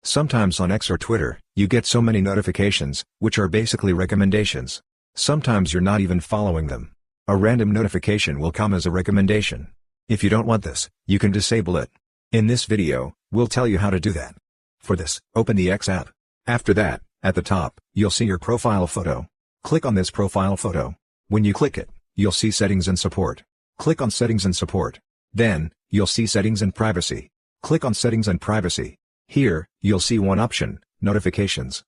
Sometimes on X or Twitter, you get so many notifications, which are basically recommendations. Sometimes you're not even following them. A random notification will come as a recommendation. If you don't want this, you can disable it. In this video, we'll tell you how to do that. For this, open the X app. After that, at the top, you'll see your profile photo. Click on this profile photo. When you click it, you'll see Settings and Support. Click on Settings and Support. Then, you'll see Settings and Privacy. Click on Settings and Privacy. Here, you'll see one option, Notifications.